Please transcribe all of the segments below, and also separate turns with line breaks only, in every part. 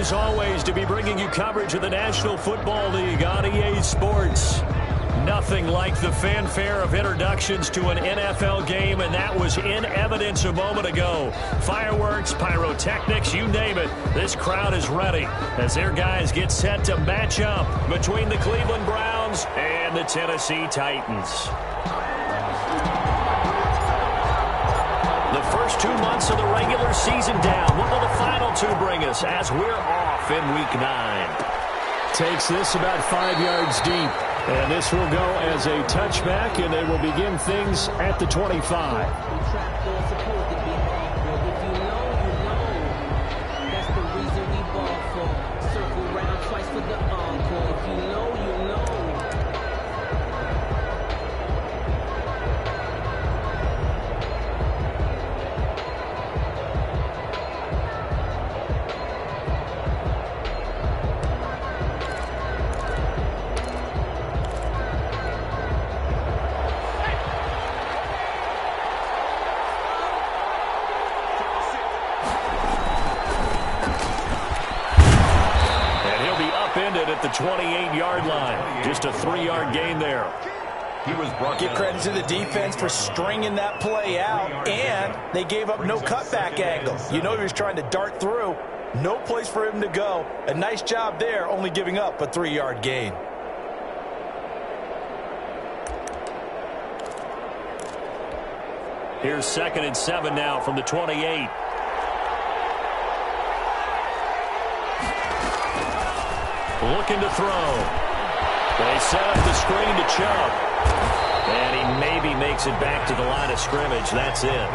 as always, to be bringing you coverage of the National Football League on EA Sports. Nothing like the fanfare of introductions to an NFL game, and that was in evidence a moment ago. Fireworks, pyrotechnics, you name it. This crowd is ready as their guys get set to match up between the Cleveland Browns and the Tennessee Titans. The first 2 months of the regular season down. What will the final two bring us as we're off in Week 9?
Takes this about 5 yards deep. And this will go as a touchback, and they will begin things at the 25.
At the 28-yard line. Just a 3-yard gain there.
Give credit to the defense for stringing that play out, and they gave up no cutback angle. You know he was trying to dart through. No place for him to go. A nice job there, only giving up a 3-yard gain.
Here's 2nd and 7 now from the 28. Looking to throw. They set up the screen to Chubb. And he maybe makes it back to the line of scrimmage. That's it.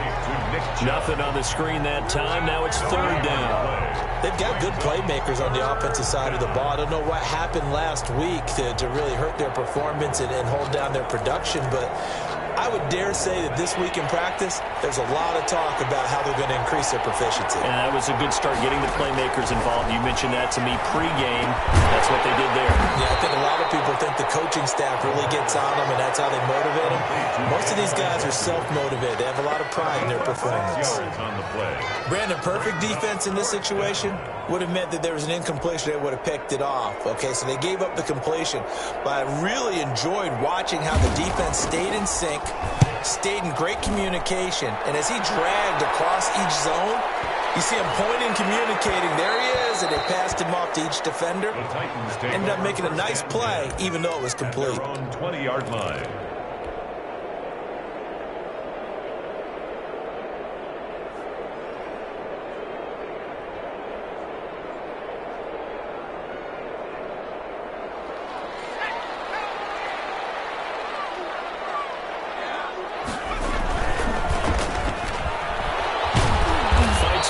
Nothing on the screen that time. Now it's 3rd down.
They've got good playmakers on the offensive side of the ball. I don't know what happened last week to really hurt their performance and hold down their production, but I would dare say that this week in practice, there's a lot of talk about how they're going to increase their proficiency.
And that was a good start, getting the playmakers involved. You mentioned that to me pregame. That's what they did there.
Yeah, I think a lot of people think the coaching staff really gets on them, and that's how they motivate them. Most of these guys are self-motivated. They have a lot of pride in their performance. Brandon, perfect defense in this situation would have meant that there was an incompletion. They would have picked it off. Okay, so they gave up the completion. But I really enjoyed watching how the defense stayed in sync, stayed in great communication, and as he dragged across each zone, you see him pointing, communicating. There he is, and they passed him off to each defender. Ended up making a nice play, even though it was complete.
20-yard line.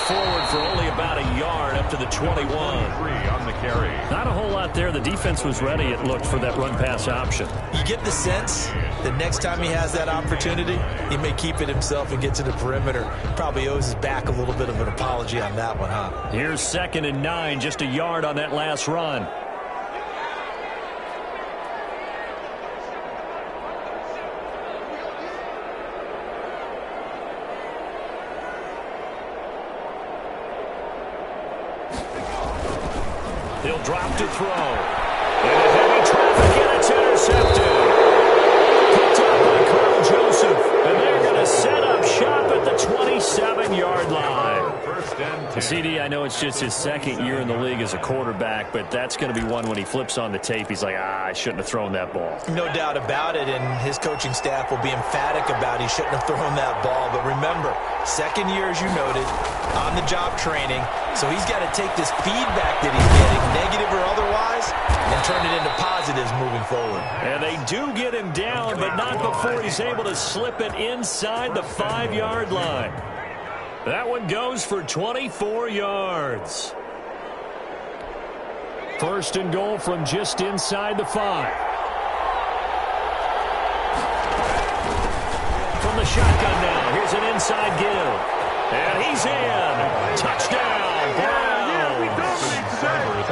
Forward for only about a yard up to the 21.
On the carry.
Not a whole lot there. The defense was ready, it looked, for that run-pass option.
You get the sense that next time he has that opportunity, he may keep it himself and get to the perimeter. Probably owes his back a little bit of an apology on that one, huh?
Here's 2nd and 9, just a yard on that last run. He'll drop to throw. Into heavy traffic, and it's intercepted. Picked up by Carl Joseph. And they're going to set up shop at the 27-yard line. CD, I know it's just his 2nd year in the league as a quarterback, but that's going to be one when he flips on the tape. He's like, I shouldn't have thrown that ball.
No doubt about it, and his coaching staff will be emphatic about he shouldn't have thrown that ball. But remember, 2nd year, as you noted, on-the-job training, so he's got to take this feedback that he's getting, negative or otherwise, and turn it into positives moving forward.
And they do get him down, but not before he's able to slip it inside the 5-yard line. That one goes for 24 yards. 1st and goal from just inside the 5. From the shotgun now, here's an inside give. And he's in. Touchdown, Browns.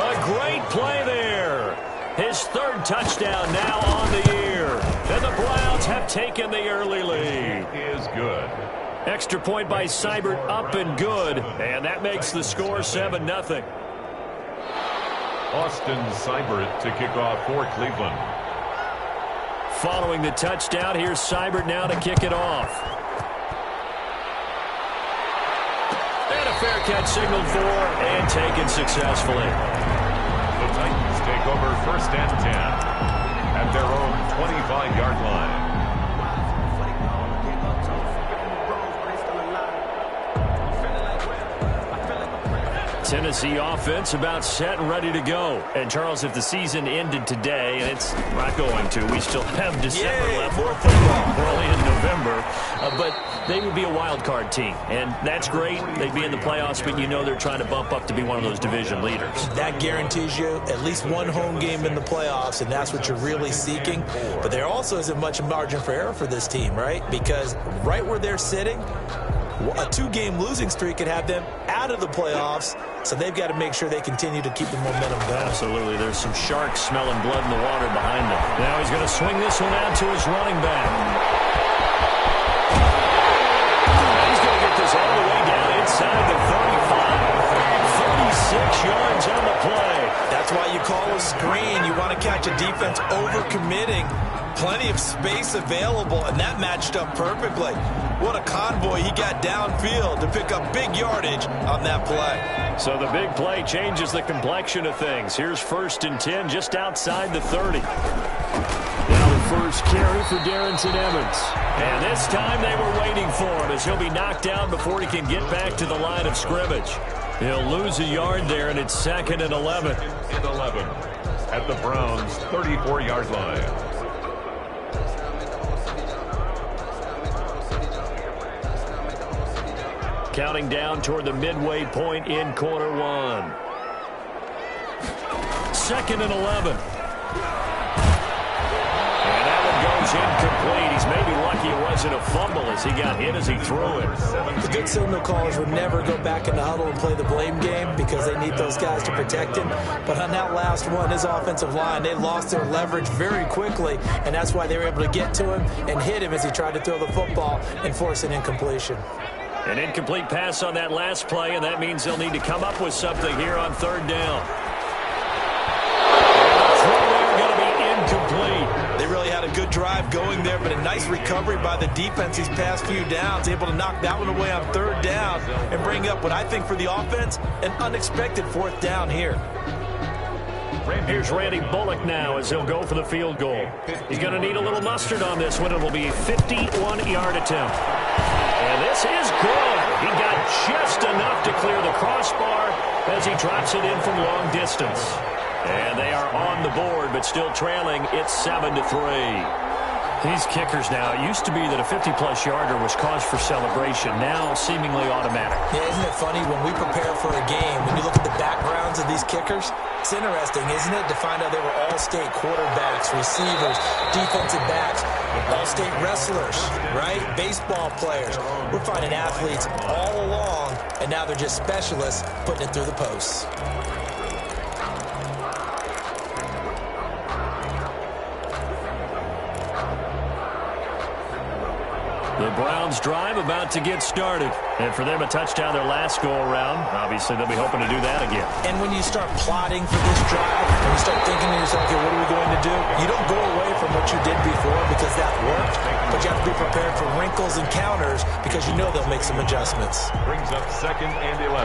A great play there. His 3rd touchdown now on the year. And the Browns have taken the early lead.
Is good.
Extra point by Seibert, up and good. And that makes the score 7-0.
Austin Seibert to kick off for Cleveland.
Following the touchdown, here's Seibert now to kick it off. And a fair catch signaled for and taken successfully.
The Titans take over 1st and 10 at their own 25-yard line.
Tennessee offense about set and ready to go. And, Charles, if the season ended today, and it's not going to, we still have December left. We're only in November. But they would be a wild card team. And that's great. They'd be in the playoffs, but you know they're trying to bump up to be one of those division leaders.
That guarantees you at least one home game in the playoffs, and that's what you're really seeking. But there also isn't much margin for error for this team, right? Because right where they're sitting, a 2-game losing streak could have them out of the playoffs, so they've got to make sure they continue to keep the momentum going.
Absolutely. There's some sharks smelling blood in the water behind them. Now he's going to swing this one out to his running back. He's going to get this all the way down inside the 35. 36 yards on the play.
That's why you call a screen. You want to catch a defense over-committing. Plenty of space available, and that matched up perfectly. What a convoy he got downfield to pick up big yardage on that play.
So the big play changes the complexion of things. Here's 1st and 10 just outside the 30. Now the first carry for Darrington Evans. And this time they were waiting for him as he'll be knocked down before he can get back to the line of scrimmage. He'll lose a yard there, and it's 2nd and 11.
2nd and 11 at the Browns' 34-yard line.
Counting down toward the midway point in quarter one. 2nd and 11. And that one goes incomplete. He's maybe lucky it wasn't a fumble as he got hit as he threw it.
The good signal callers would never go back in the huddle and play the blame game because they need those guys to protect him. But on that last one, his offensive line, they lost their leverage very quickly, and that's why they were able to get to him and hit him as he tried to throw the football and force an incompletion.
An incomplete pass on that last play, and that means they'll need to come up with something here on 3rd down. Going to be incomplete.
They really had a good drive going there, but a nice recovery by the defense these past few downs, able to knock that one away on 3rd down and bring up what I think for the offense, an unexpected 4th down here.
Here's Randy Bullock now as he'll go for the field goal. He's going to need a little mustard on this one. It will be a 51-yard attempt. And this is good. He got just enough to clear the crossbar as he drops it in from long distance. And they are on the board, but still trailing. It's 7-3. These kickers now, it used to be that a 50-plus yarder was cause for celebration. Now seemingly automatic.
Yeah, isn't it funny when we prepare for a game, when you look at the backgrounds of these kickers, it's interesting, isn't it, to find out they were all-state quarterbacks, receivers, defensive backs, all-state wrestlers, right? Baseball players. We're finding athletes all along, and now they're just specialists putting it through the posts.
The Browns drive about to get started. And for them, a touchdown their last go-around. Obviously, they'll be hoping to do that again.
And when you start plotting for this drive, and you start thinking to yourself, okay, what are we going to do? You don't go away from what you did before because that worked, but you have to be prepared for wrinkles and counters because you know they'll make some adjustments.
Brings up 2nd and 11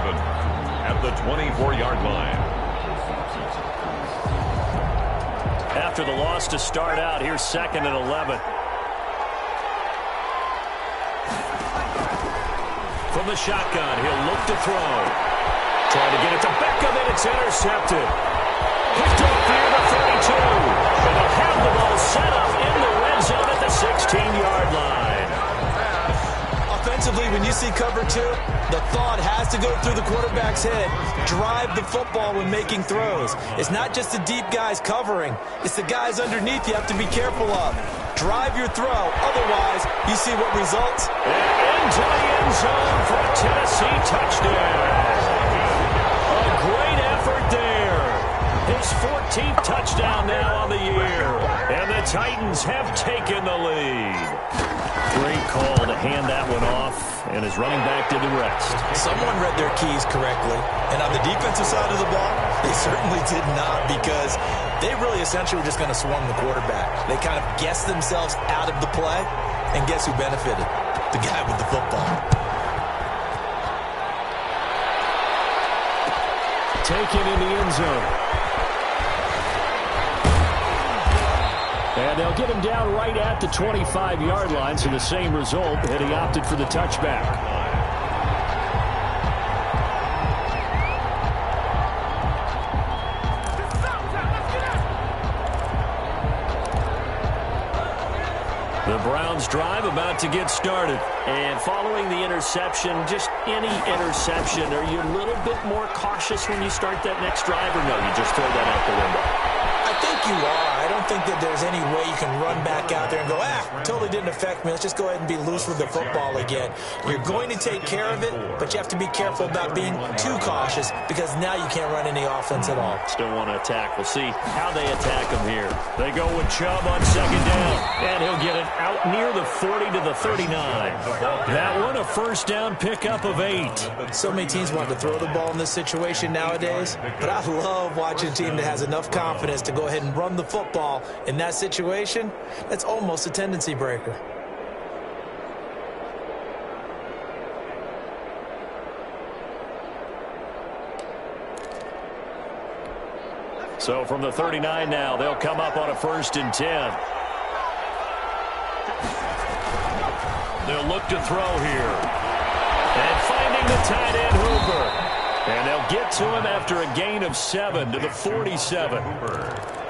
at the 24-yard line.
After the loss to start out, here's 2nd and 11. From the shotgun, he'll look to throw. Trying to get it to Beckham, and it's intercepted. Picked up near the 32. And they'll have the ball set up in the red zone at the 16-yard line.
Offensively, when you see cover 2, the thought has to go through the quarterback's head. Drive the football when making throws. It's not just the deep guys covering. It's the guys underneath you have to be careful of. Drive your throw. Otherwise, you see what results.
And into the end zone for a Tennessee touchdown. A great effort there. His 14th touchdown now on the year. And the Titans have taken the lead. Great call to hand that one off, and his running back did the rest.
Someone read their keys correctly, and on the defensive side of the ball, they certainly did not, because they really essentially were just going to swarm the quarterback. They kind of guessed themselves out of the play, and guess who benefited? The guy with the football.
Taken in the end zone. And they'll get him down right at the 25-yard line, so the same result, and he opted for the touchback. The Browns drive about to get started.
And following the interception, just any interception, are you a little bit more cautious when you start that next drive, or no, you just throw that out the window?
I think you are. I don't think that there's any way you can run back out there and go, totally didn't affect me. Let's just go ahead and be loose with the football again. You're going to take care of it, but you have to be careful about being too cautious, because now you can't run any offense at all.
Still want to attack. We'll see how they attack him here. They go with Chubb on second down, and he'll get it out near the 40 to the 39. That one a first down pickup of 8.
So many teams want to throw the ball in this situation nowadays, but I love watching a team that has enough confidence to go ahead and run the football in that situation. That's almost a tendency breaker.
So from the 39 now, they'll come up on a 1st and 10. They'll look to throw here. And finding the tight end, Hooper. And they'll get to him after a gain of 7 to the 47.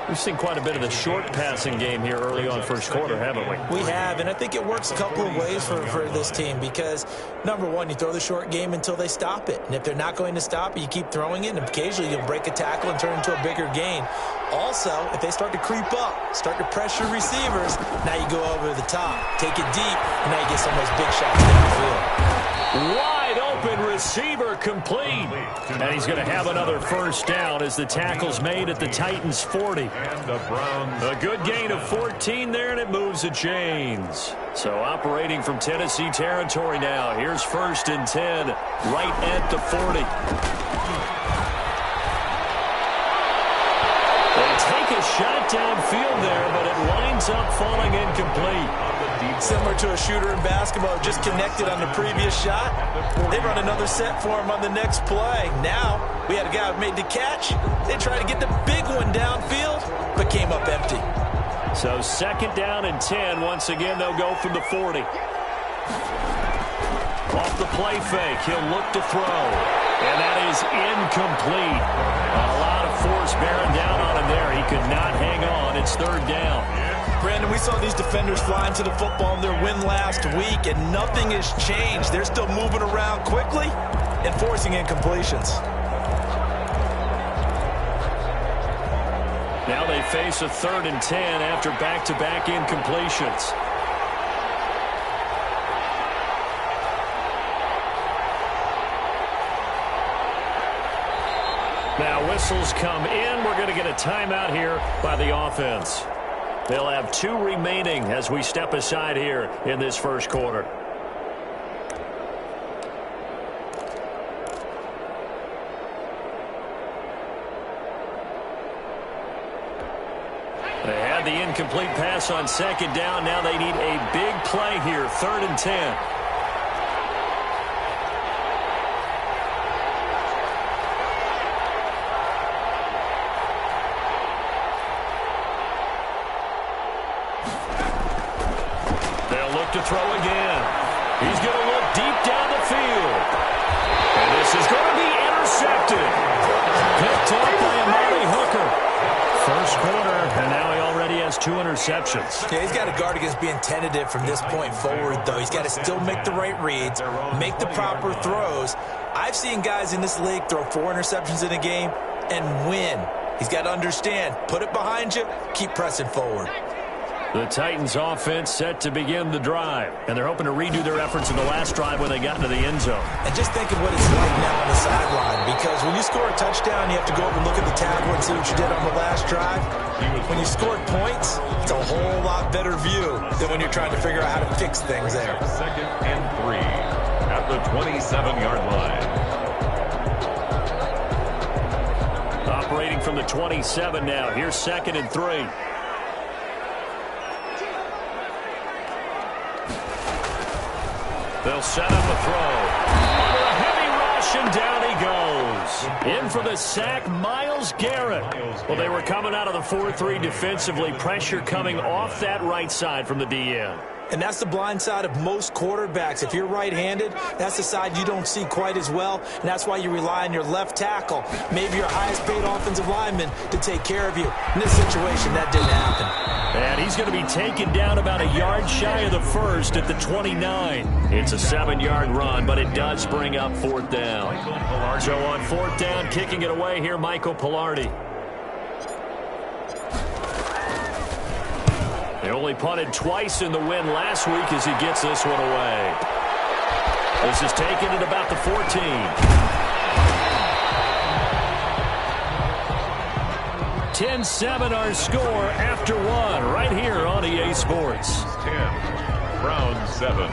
We've seen quite a bit of the short passing game here early on first quarter, haven't we?
We have, and I think it works a couple of ways for this team, because, number one, you throw the short game until they stop it. And if they're not going to stop it, you keep throwing it, and occasionally you'll break a tackle and turn it into a bigger gain. Also, if they start to creep up, start to pressure receivers, now you go over the top, take it deep, and now you get some of those big shots downfield.
Wide open receiver complete. And he's going to have another first down as the tackle's made at the Titans 40.
And the Browns.
A good gain of 14 there, and it moves the chains. So operating from Tennessee territory now. Here's 1st and 10 right at the 40. They take a shot downfield there, but it winds up falling incomplete.
Similar to a shooter in basketball, just connected on the previous shot. They run another set for him on the next play. Now, we had a guy who made the catch. They tried to get the big one downfield, but came up empty.
So 2nd down and 10. Once again, they'll go from the 40. Off the play fake, he'll look to throw. And that is incomplete. A lot of force bearing down on him there. He could not hang on. It's 3rd down.
Brandon, we saw these defenders flying to the football in their win last week, and nothing has changed. They're still moving around quickly and forcing incompletions.
Now they face a 3rd and 10 after back-to-back incompletions. Now whistles come in. We're going to get a timeout here by the offense. They'll have 2 remaining as we step aside here in this first quarter. They had the incomplete pass on 2nd down. Now they need a big play here, 3rd and 10. To throw again. He's going to look deep down the field. And this is going to be intercepted. Picked up by Amari Hooker. First quarter, and now he already has 2 interceptions.
Yeah, he's got to guard against being tentative from this point forward, though. He's got to still make the right reads, make the proper throws. I've seen guys in this league throw 4 interceptions in a game and win. He's got to understand, put it behind you, keep pressing forward.
The Titans offense set to begin the drive, and they're hoping to redo their efforts in the last drive when they got into the end zone.
And just think of what it's like now on the sideline, because when you score a touchdown, you have to go over and look at the tablet and see what you did on the last drive? When you scored points, it's a whole lot better view than when you're trying to figure out how to fix things there.
2nd and 3 at the 27-yard line.
Operating from the 27 now. Here's 2nd and 3. They'll set up a throw. Under a heavy rush, and down he goes. In for the sack, Myles Garrett. Well, they were coming out of the 4-3 defensively. Pressure coming off that right side from the DN.
And that's the blind side of most quarterbacks. If you're right-handed, that's the side you don't see quite as well, and that's why you rely on your left tackle, maybe your highest-paid offensive lineman, to take care of you. In this situation, that didn't happen.
And he's going to be taken down about a yard shy of the first at the 29. It's a 7-yard run, but it does bring up 4th down. So on 4th down, kicking it away here, Michael Pilardi. They only punted twice in the win last week as he gets this one away. This is taken at about the 14. 10-7 our score after one right here on EA Sports.
10, Browns 7.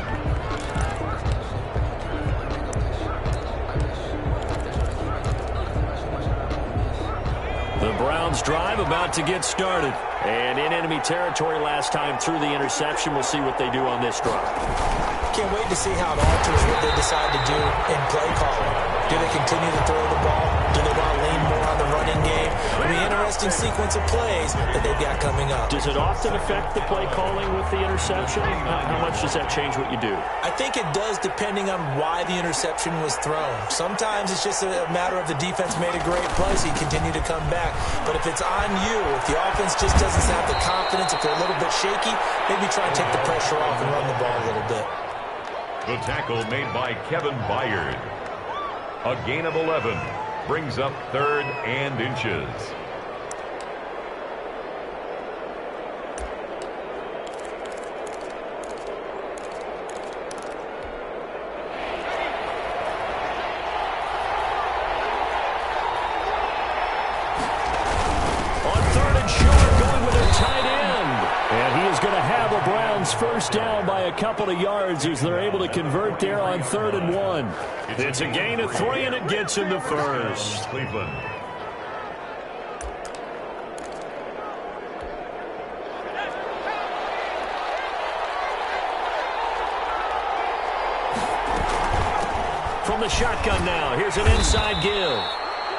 The Browns drive about to get started. And in enemy territory last time through the interception. We'll see what they do on this drive.
Can't wait to see how it alters what they decide to do in play calling. Do they continue to throw the ball? Do they want to lean more on the running game? It'll be an interesting sequence of plays that they've got coming up.
Does it often affect the play calling with the interception? How much does that change what you do?
I think it does, depending on why the interception was thrown. Sometimes it's just a matter of the defense made a great play, so you continue to come back. But if it's on you, if the offense just doesn't have the confidence, if they're a little bit shaky, maybe try and take the pressure off and run the ball a little bit.
The tackle made by Kevin Byard. A gain of 11 brings up 3rd and inches.
On 3rd and short, going with a tight end. And he is going to have a Browns first down by a couple of yards as they're able to convert there on 3rd and 1. It's a gain of 3, and it gets him the first.
Cleveland.
From the shotgun now, here's an inside give.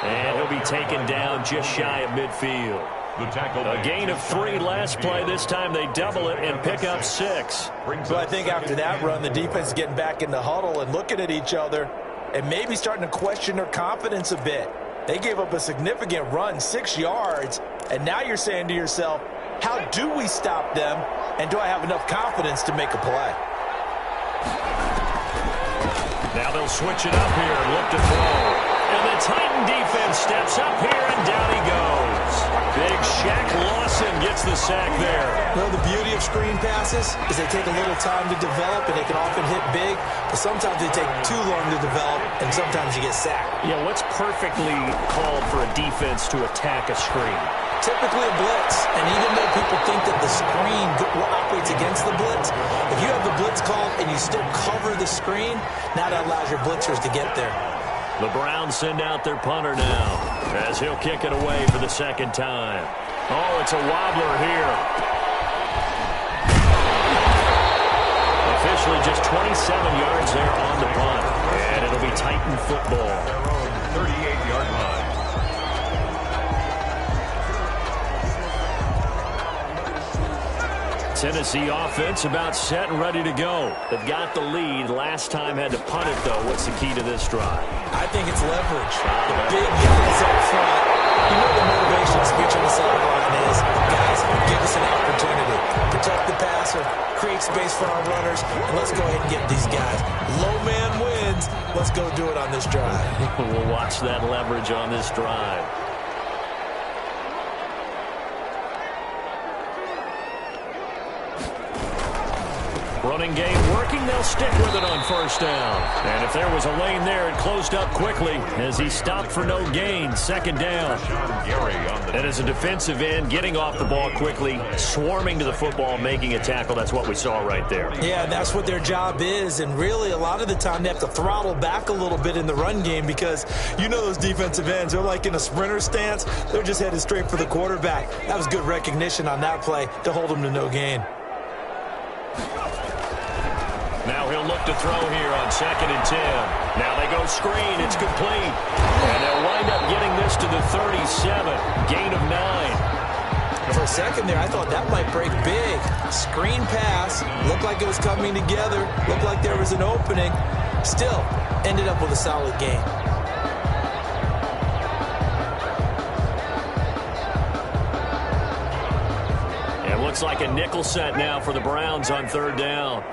And he'll be taken down just shy of midfield.
The tackle.
A gain of 3 last play. This time they double it and pick up 6.
So I think after that run, the defense is getting back in the huddle and looking at each other and maybe starting to question their confidence a bit. They gave up a significant run, 6 yards, and now you're saying to yourself, how do we stop them, and do I have enough confidence to make a play?
Now they'll switch it up here and look to throw. And the Titan defense steps up here, and down he goes. Big Shaq Lawson gets the sack there.
You know, the beauty of screen passes is they take a little time to develop, and they can often hit big, but sometimes they take too long to develop, and sometimes you get sacked.
Yeah, what's perfectly called for a defense to attack a screen?
Typically a blitz, and even though people think that the screen operates against the blitz, if you have the blitz called and you still cover the screen, now that allows your blitzers to get there.
The Browns send out their punter now as he'll kick it away for the 2nd time. Oh, it's a wobbler here. Officially just 27 yards there on the punt. And it'll be Titan football.
38-yard line.
Tennessee offense about set and ready to go. They've got the lead. Last time had to punt it, though. What's the key to this drive?
I think it's leverage. The big guys up front. You know the motivation speech on the sideline is, guys, give us an opportunity. Protect the passer, create space for our runners, and let's go ahead and get these guys. Low man wins. Let's go do it on this drive.
We'll watch that leverage on this drive. Running game working, they'll stick with it on first down. And if there was a lane there, it closed up quickly as he stopped for no gain. 2nd down.
Gary on the
And as a defensive end, getting off the ball quickly, swarming to the football, making a tackle, that's what we saw right there.
Yeah, that's what their job is. And really, a lot of the time, they have to throttle back a little bit in the run game because you know those defensive ends, they're like in a sprinter stance. They're just headed straight for the quarterback. That was good recognition on that play to hold them to no gain.
Now he'll look to throw here on 2nd and 10. Now they go screen. It's complete. And they'll wind up getting this to the 37. Gain of 9.
For a second there, I thought that might break big. Screen pass. Looked like it was coming together. Looked like there was an opening. Still, ended up with a solid gain.
It looks like a nickel set now for the Browns on 3rd down.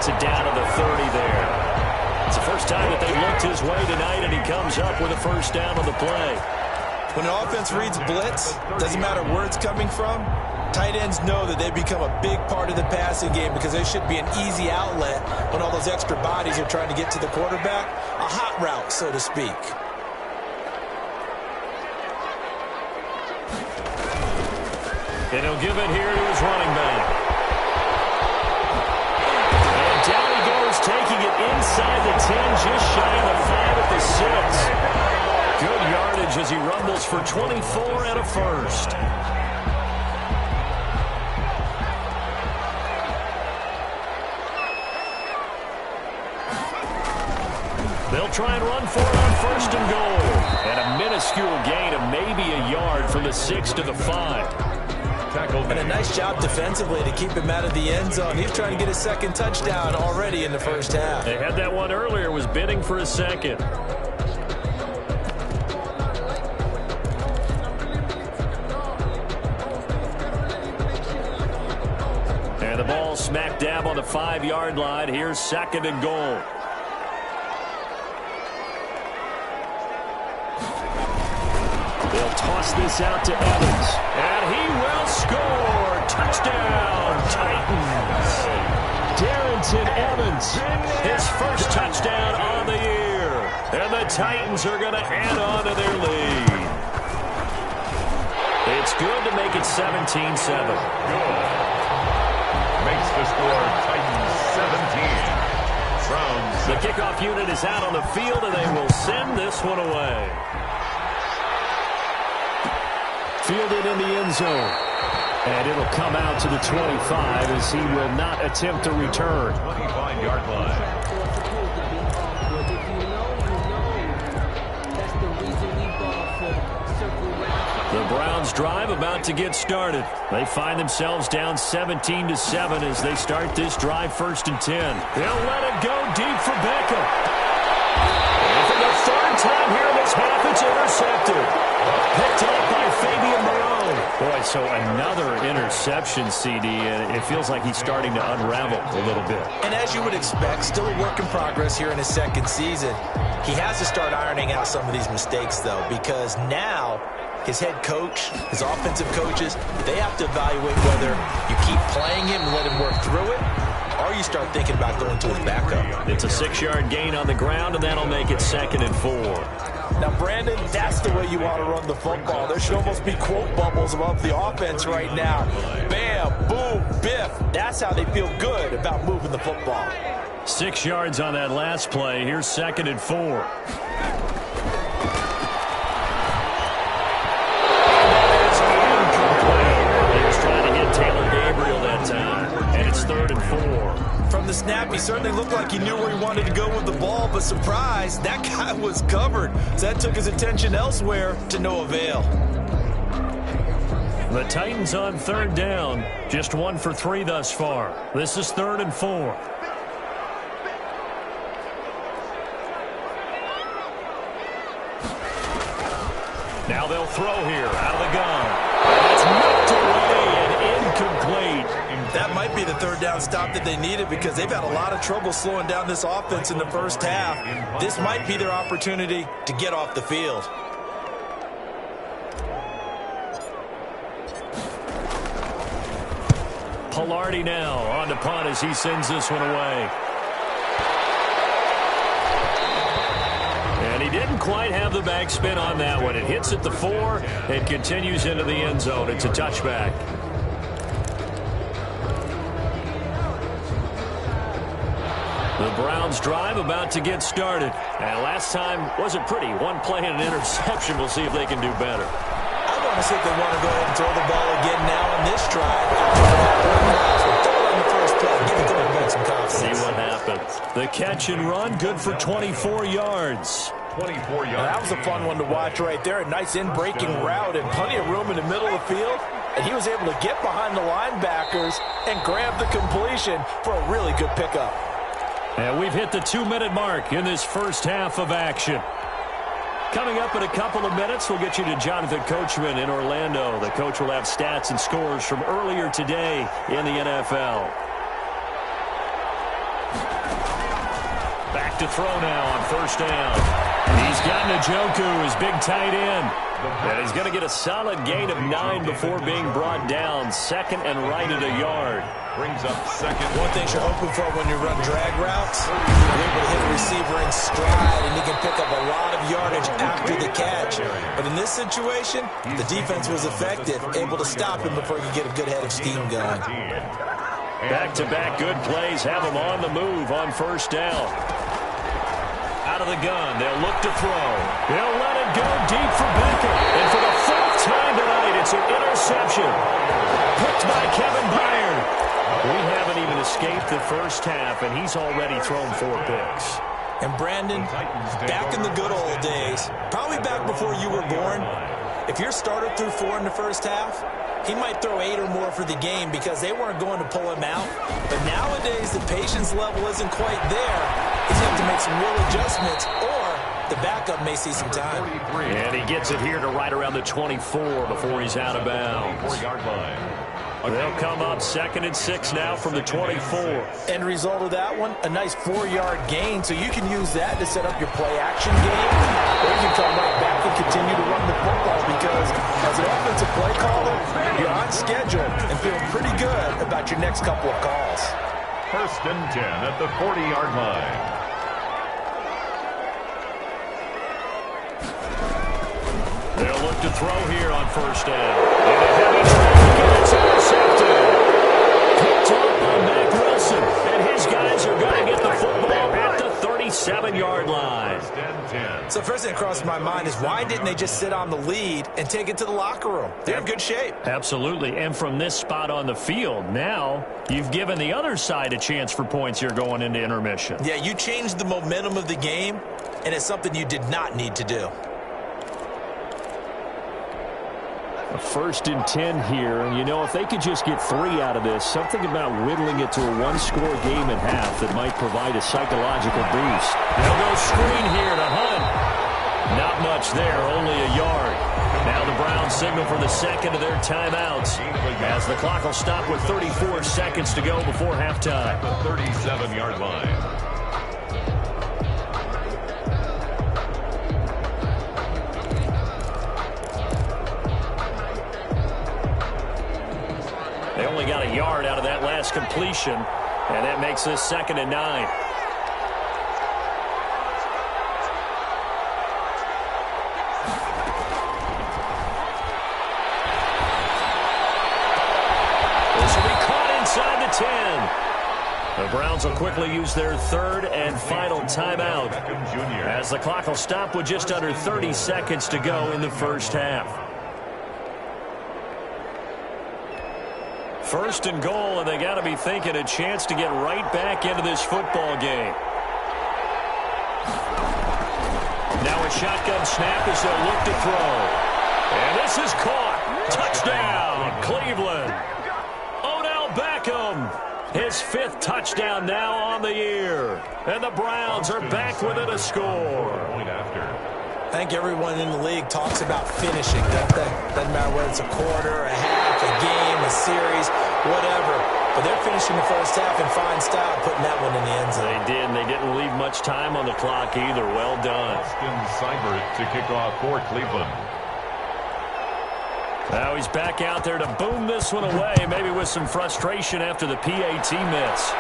It down to the 30 there. It's the first time that they've looked his way tonight, and he comes up with a first down on the play.
When an offense reads blitz, doesn't matter where it's coming from, tight ends know that they become a big part of the passing game because they should be an easy outlet when all those extra bodies are trying to get to the quarterback. A hot route, so to speak.
And he'll give it here to his running back. Taking it inside the 10, just shy of the 5 at the 6. Good yardage as he rumbles for 24 and a first. They'll try and run for it on 1st and goal. And a minuscule gain of maybe a yard from the 6 to the 5.
And a nice job defensively to keep him out of the end zone. He's trying to get his 2nd touchdown already in the first half.
They had that one earlier, was bidding for a 2nd. And the ball smack dab on the 5-yard line. Here's 2nd and goal. They'll toss this out to Evans. And he will score. Touchdown, Titans. Darrington Evans, his first touchdown on the year. And the Titans are going to add on to their lead. It's good to make it 17-7.
Good. Makes the score Titans 17. Browns.
The kickoff unit is out on the field, and they will send this one away. Fielded in the end zone. And it'll come out to the 25 as he will not attempt to return.
25-yard line.
The Browns drive about to get started. They find themselves down 17-7 as they start this drive 1st and 10. They'll let it go deep for Beckham. And for the 3rd time here in this half, it's intercepted. Picked up by Fabian Moreau. Boy, so another interception, CD, and it feels like he's starting to unravel a little bit.
And as you would expect, still a work in progress here in his 2nd season. He has to start ironing out some of these mistakes, though, because now his head coach, his offensive coaches, they have to evaluate whether you keep playing him and let him work through it, or you start thinking about going to his backup.
It's a 6-yard gain on the ground, and that'll make it 2nd and 4.
Now, Brandon, that's the way you want to run the football. There should almost be quote bubbles above the offense right now. Bam, boom, biff. That's how they feel good about moving the football.
6 yards on that last play. Here's 2nd and 4. He was trying to get Taylor Gabriel that time, and it's 3rd and 4.
From the snap, he certainly looked like he knew where he wanted to go with the ball, but surprise, that guy was covered. So that took his attention elsewhere to no avail.
The Titans on 3rd down, just 1 for 3 thus far. This is 3rd and 4. Now they'll throw here out of the gun. That's knocked away and incomplete.
That might be the 3rd down stop that they needed because they've had a lot of trouble slowing down this offense in the first half. This might be their opportunity to get off the field.
Pilardi now on the punt as he sends this one away. And he didn't quite have the backspin on that one. It hits at the 4 and continues into the end zone. It's a touchback. The Browns drive about to get started. And last time wasn't pretty. One play and an interception. We'll see if they can do better.
I want to see if they want to go ahead and throw the ball again now on this drive. Throw it on the first play. Give the quarterback some confidence.
See what happens. The catch and run, good for 24 yards.
24 yards.
That was a fun one to watch right there. A nice in-breaking route and plenty of room in the middle of the field. And he was able to get behind the linebackers and grab the completion for a really good pickup.
And we've hit the 2-minute mark in this first half of action. Coming up in a couple of minutes, we'll get you to Jonathan Coachman in Orlando. The coach will have stats and scores from earlier today in the NFL. Back to throw now on first down. He's got Njoku, his big tight end. And he's going to get a solid gain of 9 before being brought down. Second and right at a yard.
Brings up second.
One thing you're hoping for when you run drag routes, you're able to hit a receiver in stride, and he can pick up a lot of yardage after the catch. But in this situation, the defense was effective, able to stop him before he could get a good head of steam going.
Back-to-back good plays have him on the move on first down. Out of the gun, they'll look to throw. They'll let it go deep for Baker. And for the fourth time tonight, it's an interception. Picked by Kevin Byard. We haven't even escaped the first half, and he's already thrown 4 picks.
And Brandon, back in the good old days, probably back before you were born, if your starter threw 4 in the first half, he might throw 8 or more for the game because they weren't going to pull him out. But nowadays, the patience level isn't quite there. He's going to have to make some real adjustments, or the backup may see some time.
And he gets it here to right around the 24 before he's out of bounds.
4-yard line.
They'll come up 2nd and 6 now from the 24.
End result of that one, a nice 4-yard gain, so you can use that to set up your play-action game, or you can come right back and continue to run the football because as an offensive play caller, you're on schedule and feeling pretty good about your next couple of calls.
1st and 10 at the 40-yard line.
They'll look to throw here on first down. And a heavy traffic, and it's intercepted. Picked up by Mack Wilson. And his guys are going to get the football at the 37-yard line.
1st and 10.
So first thing that crossed my mind is why didn't they just sit on the lead and take it to the locker room? They're in good shape.
Absolutely. And from this spot on the field, now you've given the other side a chance for points here going into intermission.
Yeah, you changed the momentum of the game, and it's something you did not need to do.
A 1st and 10 here, and you know, if they could just get 3 out of this, something about whittling it to a 1-score game at half that might provide a psychological boost. They'll go screen here to Hunt. Not much there, only a yard. Now the Browns signal for the second of their timeouts as the clock will stop with 34 seconds to go before halftime.
The 37-yard line.
They only got a yard out of that last completion, and that makes this 2nd and 9. This will be caught inside the 10. The Browns will quickly use their 3rd and final timeout as the clock will stop with just under 30 seconds to go in the first half. 1st and goal, and they got to be thinking a chance to get right back into this football game. Now a shotgun snap as they'll look to throw. And this is caught. Touchdown, Cleveland. Odell Beckham, his 5th touchdown now on the year. And the Browns are back within a score.
Point after.
I think everyone in the league talks about finishing, don't they? Doesn't matter whether it's a quarter, a half, a game, a series, whatever. But they're finishing the first half in fine style, putting that one in the end zone.
They did, and they didn't leave much time on the clock either. Well done.
Austin Seibert to kick off for Cleveland.
Now he's back out there to boom this one away, maybe with some frustration after the PAT miss.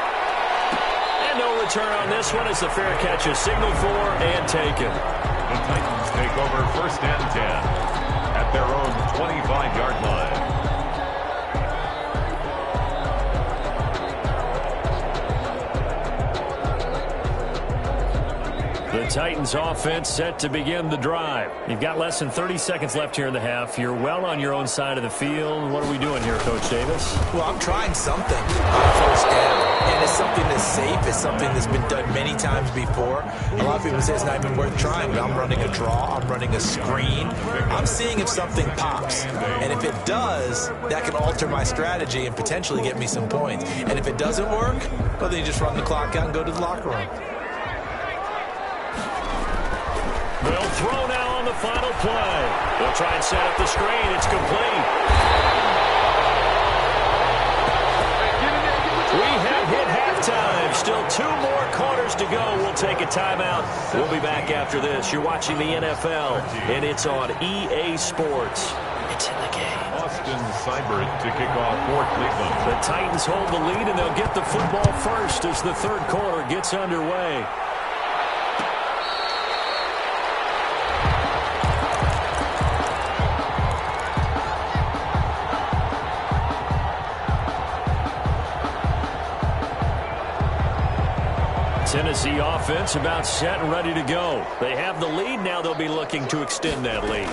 And no return on this one as the fair catch is signaled for and taken.
The Titans take over 1st and 10 at their own 25-yard line.
The Titans offense set to begin the drive. You've got less than 30 seconds left here in the half. You're well on your own side of the field. What are we doing here, Coach Davis?
Well, I'm trying something on 1st down. And it's something that's safe. It's something that's been done many times before. A lot of people say it's not even worth trying, but I'm running a draw. I'm running a screen. I'm seeing if something pops. And if it does, that can alter my strategy and potentially get me some points. And if it doesn't work, well, then you just run the clock out and go to the locker room.
They'll throw now on the final play. They'll try and set up the screen. It's complete. We have hit halftime. Still 2 more quarters to go. We'll take a timeout. We'll be back after this. You're watching the NFL, and it's on EA Sports. It's in the game.
Austin Seibert to kick off for Cleveland.
The Titans hold the lead, and they'll get the football first as the 3rd quarter gets underway. Tennessee offense about set and ready to go. They have the lead. Now they'll be looking to extend that lead.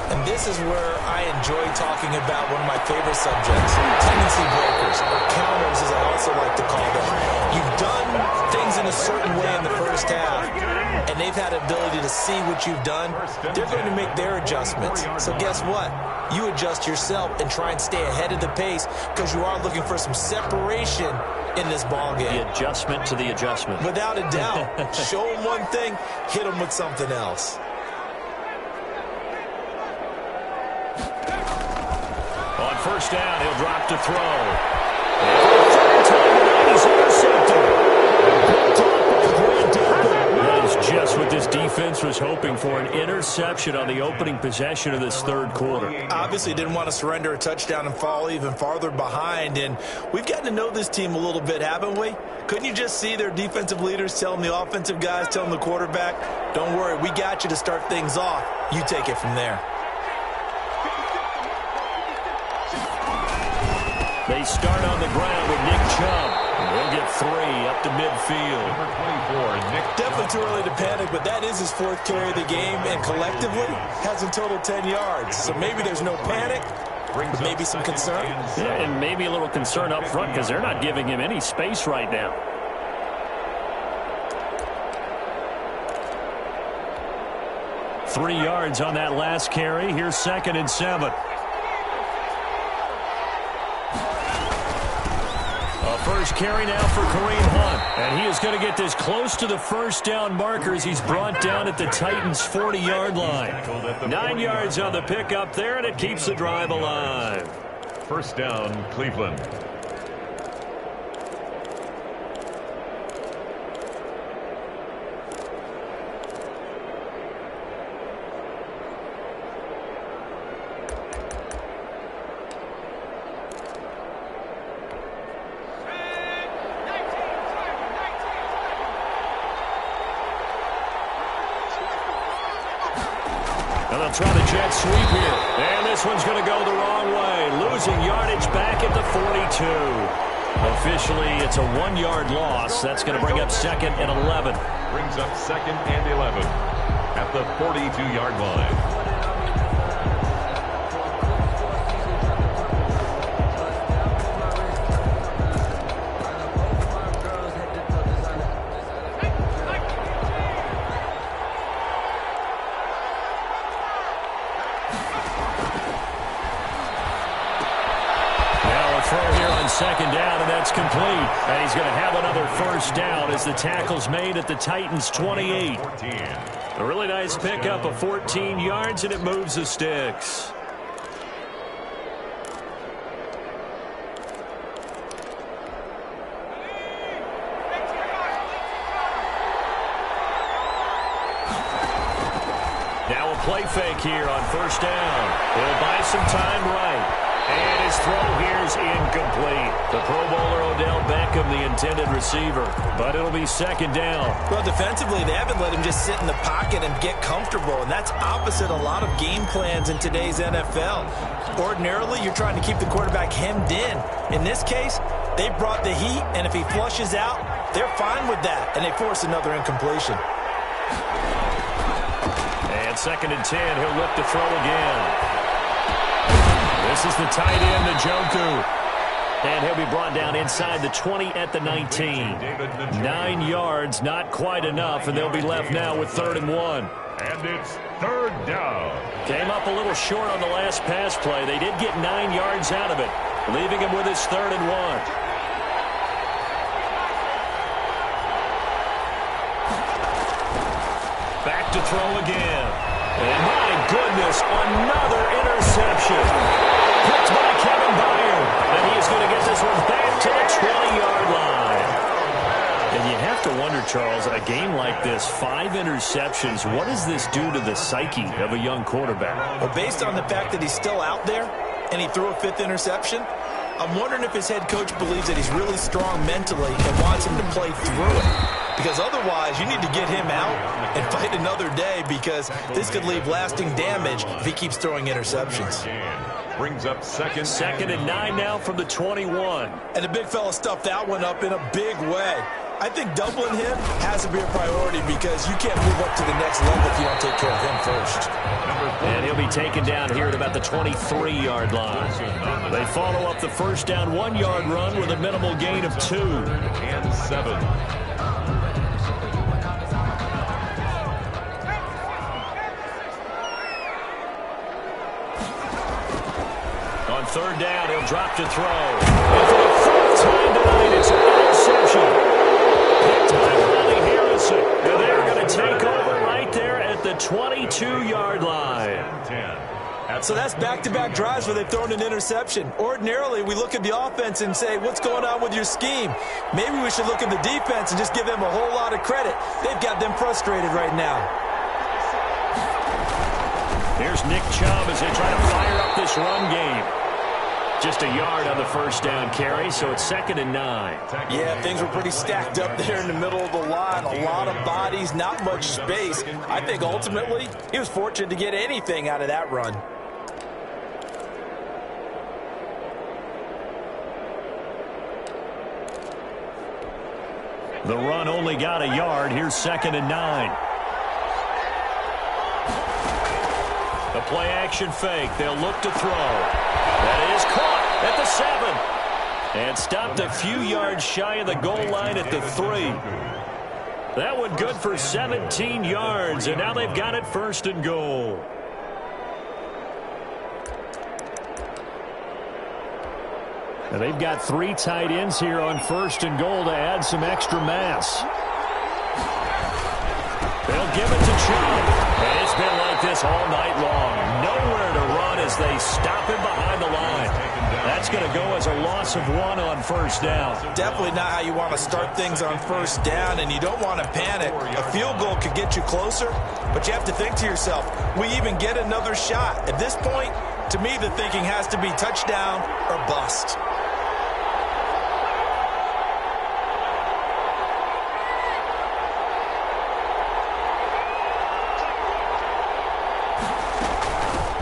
And this is where I enjoy talking about one of my favorite subjects, tendency breakers, or counters as I also like to call them. You've done things in a certain way in the first half, and they've had the ability to see what you've done. They're going to make their adjustments. So guess what? You adjust yourself and try and stay ahead of the pace because you are looking for some separation in this ball game.
The adjustment to the adjustment.
Without a doubt. Show them one thing, hit them with something else.
On 1st down, he'll drop to throw. He's intercepted. That is just what this defense was hoping for, an interception on the opening possession of this 3rd quarter.
Obviously didn't want to surrender a touchdown and fall even farther behind, and we've gotten to know this team a little bit, haven't we? Couldn't you just see their defensive leaders telling the offensive guys, telling the quarterback, don't worry, we got you to start things off. You take it from there.
They start on the ground with Nick Chubb. They'll get 3 up to midfield.
Number 24, Nick.
Definitely too early to panic, but that is his 4th carry of the game, and collectively has in total 10 yards. So maybe there's no panic, but maybe some concern.
Yeah, and maybe a little concern up front because they're not giving him any space right now. Three yards on that last carry. Here's 2nd and 7. First carry now for Kareem Hunt. And he is going to get this close to the 1st down markers. He's brought down at the Titans' 40-yard line. 9 yards on the pickup there, and it keeps the drive alive.
1st down, Cleveland.
They'll try the jet sweep here. And this one's going to go the wrong way. Losing yardage back at the 42. Officially, it's a 1-yard loss. That's going to bring up 2nd and 11.
Brings up 2nd and 11 at the 42-yard line.
Throw here on 2nd down, and that's complete. And he's going to have another 1st down as the tackle's made at the Titans' 28. A really nice pickup of 14 yards, and it moves the sticks. play fake here on first down. He'll buy some time right. And his throw here is incomplete. The Pro Bowler Odell Beckham, the intended receiver. But it'll be second down.
Well, defensively, they haven't let him just sit in the pocket and get comfortable. And that's opposite a lot of game plans in today's NFL. Ordinarily, you're trying to keep the quarterback hemmed in. In this case, they brought the heat, and if he flushes out, they're fine with that. And they force another incompletion.
And second and 10, he'll look to throw again. This is the tight end, Njoku. And he'll be brought down inside the 20 at the 19. 9 yards, not quite enough, and they'll be left now with 3rd and 1.
And it's 3rd down.
Came up a little short on the last pass play. They did get 9 yards out of it, leaving him with his 3rd and 1. Back to throw again. And my goodness, another interception. Picked by Kevin Byard. And he is going to get this one back to the 20-yard line. And you have to wonder, Charles, a game like this, 5 interceptions, what does this do to the psyche of a young quarterback?
Well, based on the fact that he's still out there and he threw a 5th interception, I'm wondering if his head coach believes that he's really strong mentally and wants him to play through it. Because otherwise, you need to get him out and fight another day, because this could leave lasting damage if he keeps throwing interceptions.
Brings up second
and 9 now from the 21.
And the big fella stuffed that one up in a big way. I think doubling him has to be a priority, because you can't move up to the next level if you don't take care of him first.
And he'll be taken down here at about the 23-yard line. They follow up the first down 1-yard run with a minimal gain of 2.
And 7.
On 3rd down, he'll drop to throw. And for the 4th time tonight, it's an interception. Picked by Riley Harrison. And they're going to take over right there at the 22-yard line.
So that's back-to-back drives where they've thrown an interception. Ordinarily, we look at the offense and say, what's going on with your scheme? Maybe we should look at the defense and just give them a whole lot of credit. They've got them frustrated right now.
Here's Nick Chubb as they try to fire up this run game. Just a yard on the first down carry, so it's 2nd and 9.
Yeah, things were pretty stacked up there in the middle of the line. A lot of bodies, not much space. I think ultimately he was fortunate to get anything out of that run.
The run only got a yard. Here's 2nd and 9. The play action fake. They'll look to throw. That is caught at the 7. And stopped a few yards shy of the goal line at the 3. That one good for 17 yards. And now they've got it 1st and goal. And they've got 3 tight ends here on 1st and goal to add some extra mass. They'll give it to Chubb. And it's been like this all night long. Nowhere to run as they stop him behind the line. That's going to go as a loss of 1 on 1st down.
Definitely not how you want to start things on 1st down, and you don't want to panic. A field goal could get you closer, but you have to think to yourself, we even get another shot. At this point, to me, the thinking has to be touchdown or bust.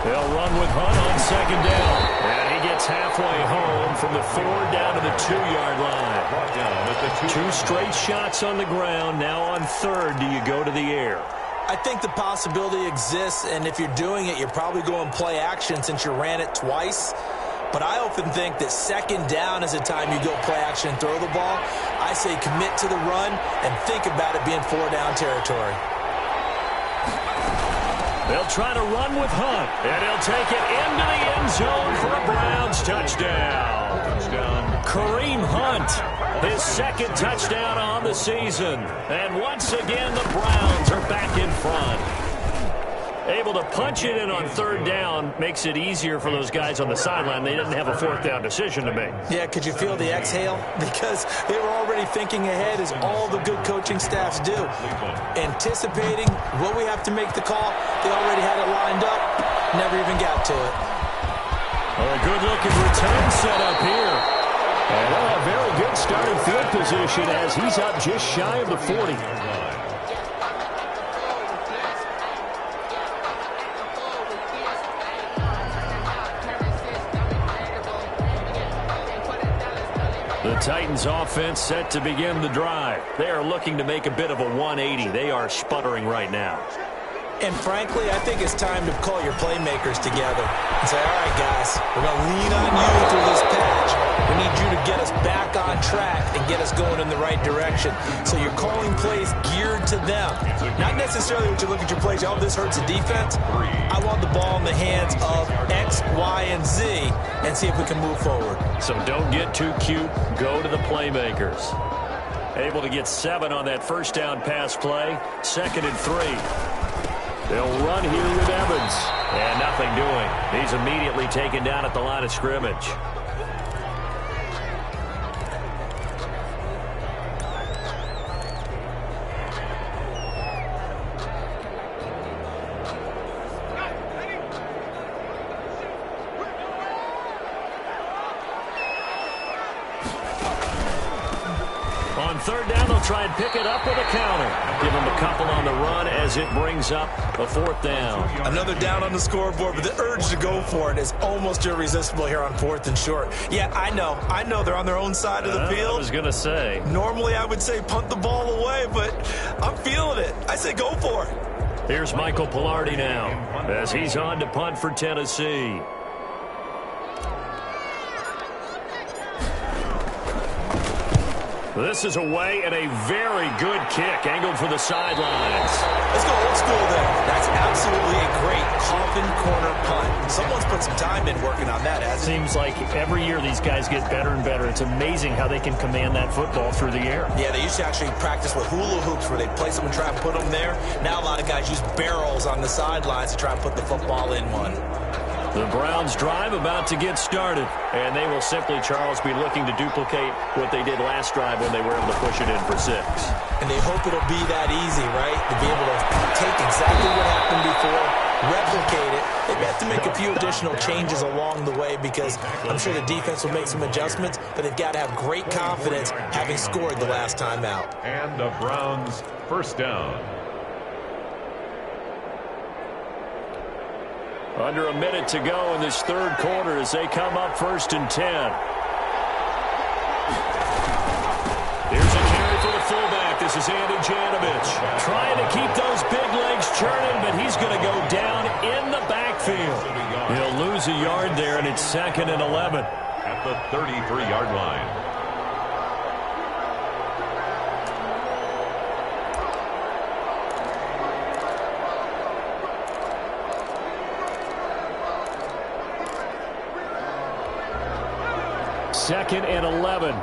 They'll run with Hunt on 2nd down. And he gets halfway home from the 4 down to the 2-yard line. 2 straight shots on the ground. Now on 3rd, do you go to the air?
I think the possibility exists, and if you're doing it, you're probably going play action since you ran it twice. But I often think that 2nd down is the time you go play action and throw the ball. I say commit to the run and think about it being 4-down territory.
They'll try to run with Hunt, and he'll take it into the end zone for a Browns touchdown. Kareem Hunt, his 2nd touchdown on the season. And once again, the Browns are back in front. Able to punch it in on third down makes it easier for those guys on the sideline. They didn't have a fourth down decision to make.
Yeah, could you feel the exhale? Because they were already thinking ahead, as all the good coaching staffs do. Anticipating what we have to make the call. They already had it lined up. Never even got to it.
Well, a good-looking return set up here. And a very good starting field position as he's up just shy of the 40. The Titans offense set to begin the drive. They are looking to make a bit of a 180. They are sputtering right now.
And frankly, I think it's time to call your playmakers together and say, all right, guys, we're going to lean on you through this patch. We need you to get us back on track and get us going in the right direction. So you're calling plays geared to them. Not necessarily when you look at your plays, oh, this hurts the defense. I want the ball in the hands of X, Y, and Z and see if we can move forward.
So don't get too cute. Go to the playmakers. Able to get 7 on that first down pass play. 2nd and 3. They'll run here with Evans. And nothing doing. He's immediately taken down at the line of scrimmage. On third down, they'll try and pick it up with a counter. Give them a couple on the run as it brings up a 4th down.
Another down on the scoreboard, but the urge to go for it is almost irresistible here on 4th and short. Yeah, I know they're on their own side of the field.
I was going to say.
Normally, I would say punt the ball away, but I'm feeling it. I say go for it.
Here's Michael Pilardi now as he's on to punt for Tennessee. This is away and a very good kick angled for the sidelines.
Let's go old school there. That's absolutely a great coffin corner punt. Someone's put some time in working on that, hasn't it?
Seems like every year these guys get better and better. It's amazing how they can command that football through the air.
Yeah, they used to actually practice with hula hoops where they place them and try and put them there. Now a lot of guys use barrels on the sidelines to try and put the football in one.
The Browns drive about to get started, and they will simply, Charles, be looking to duplicate what they did last drive when they were able to push it in for 6.
And they hope it'll be that easy, right? To be able to take exactly what happened before, replicate it. They have to make a few additional changes along the way because I'm sure the defense will make some adjustments, but they've got to have great confidence having scored the last time out.
And the Browns' first down.
Under a minute to go in this third quarter as they come up 1st and 10. Here's a carry for the fullback. This is Andy Janovich. Trying to keep those big legs churning, but he's going to go down in the backfield. He'll lose a yard there, and it's 2nd and 11.
At the 33-yard line.
Second and 11. Now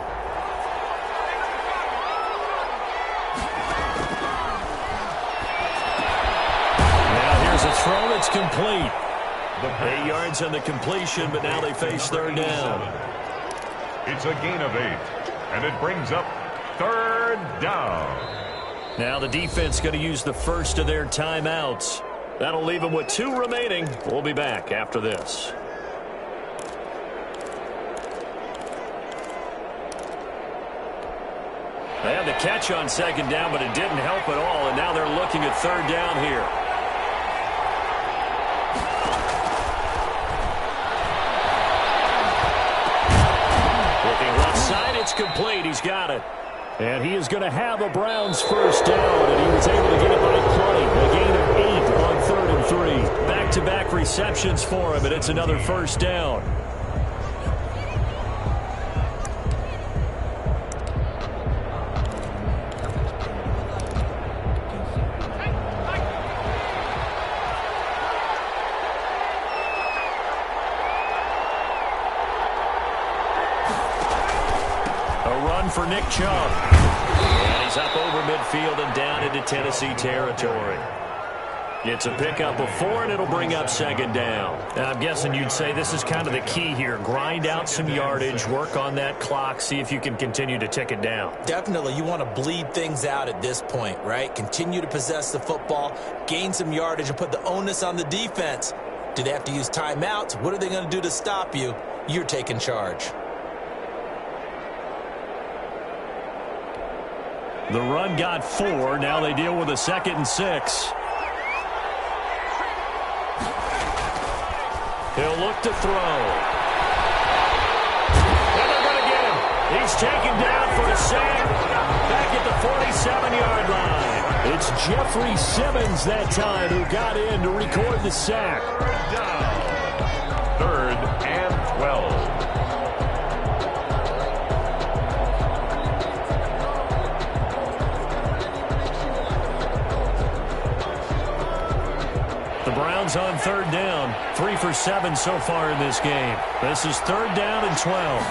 here's a throw that's complete. 8 yards on the completion, but now they face third down.
It's a gain of 8, and it brings up 3rd down.
Now the defense going to use the first of their timeouts. That'll leave them with 2 remaining. We'll be back after this. They had the catch on 2nd down, but it didn't help at all, and now they're looking at 3rd down here. Looking left side, it's complete. He's got it. And he is going to have a Browns first down, and he was able to get it by plenty. A gain of 8 on 3rd and 3. Back-to-back receptions for him, and it's another first down. For Nick Chubb. And he's up over midfield and down into Tennessee territory. It's a pickup of 4, and it'll bring up second down.
And I'm guessing you'd say this is kind of the key here. Grind out some yardage, work on that clock, see if you can continue to tick it down.
Definitely, you want to bleed things out at this point, right? Continue to possess the football, gain some yardage, and put the onus on the defense. Do they have to use timeouts? What are they going to do to stop you? You're taking charge.
The run got 4. Now they deal with a 2nd and 6. He'll look to throw. And they're going to get him. He's taken down for a sack back at the 47-yard line. It's Jeffrey Simmons that time who got in to record the sack.
Down. 3rd and 12.
The Browns on 3rd down. 3 for 7 so far in this game. This is 3rd down and 12.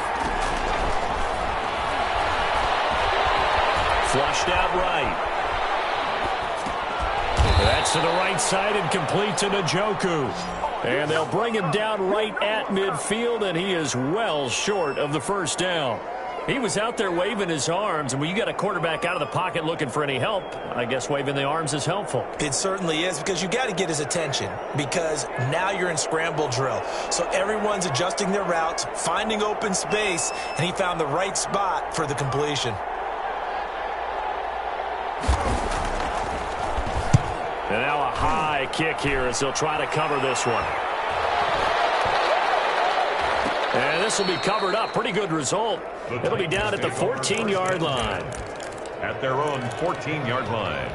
Flushed out right. That's to the right side and complete to Njoku. And they'll bring him down right at midfield, and he is well short of the first down. He was out there waving his arms, and when you got a quarterback out of the pocket looking for any help, I guess waving the arms is helpful.
It certainly is, because you got to get his attention, because now you're in scramble drill. So everyone's adjusting their routes, finding open space, and he found the right spot for the completion.
And now a high kick here as they'll try to cover this one. And this will be covered up. Pretty good result. It'll be down at the 14-yard line.
At their own 14-yard line.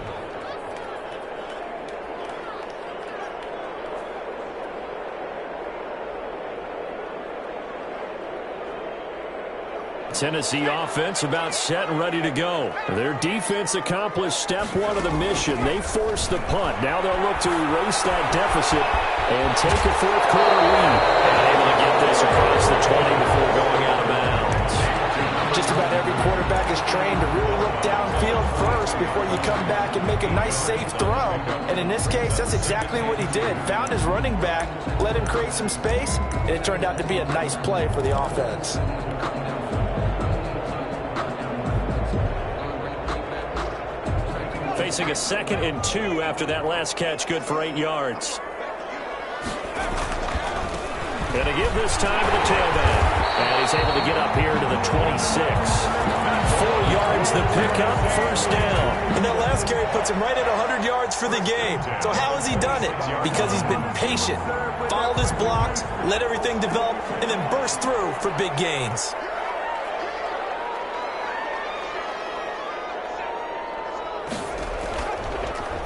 Tennessee offense about set and ready to go. Their defense accomplished step 1 of the mission. They forced the punt. Now they'll look to erase that deficit and take a 4th quarter lead. And able to get this across the 20 before going out of bounds.
Just about every quarterback is trained to really look downfield first before you come back and make a nice, safe throw. And in this case, that's exactly what he did. Found his running back, let him create some space, and it turned out to be a nice play for the offense.
Facing a 2nd and 2 after that last catch, good for 8 yards. And to give this time to the tailback. And he's able to get up here to the 26. 4 yards the pickup, first down.
And that last carry puts him right at 100 yards for the game. So how has he done it? Because he's been patient, followed his blocks, let everything develop, and then burst through for big gains.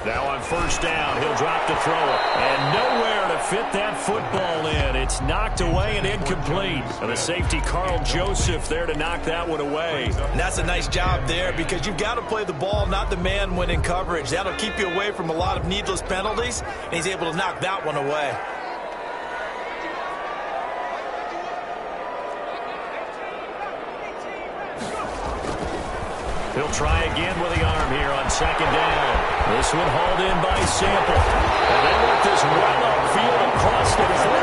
Now on first down, he'll drop to throw it. And nowhere to fit that football in. It's knocked away and incomplete. And the safety, Carl Joseph, there to knock that one away.
And that's a nice job there, because you've got to play the ball, not the man when in coverage. That'll keep you away from a lot of needless penalties, and he's able to knock that one away.
He'll try again with the arm here on second down. This one hauled in by Sample. And they work this well upfield across the 45.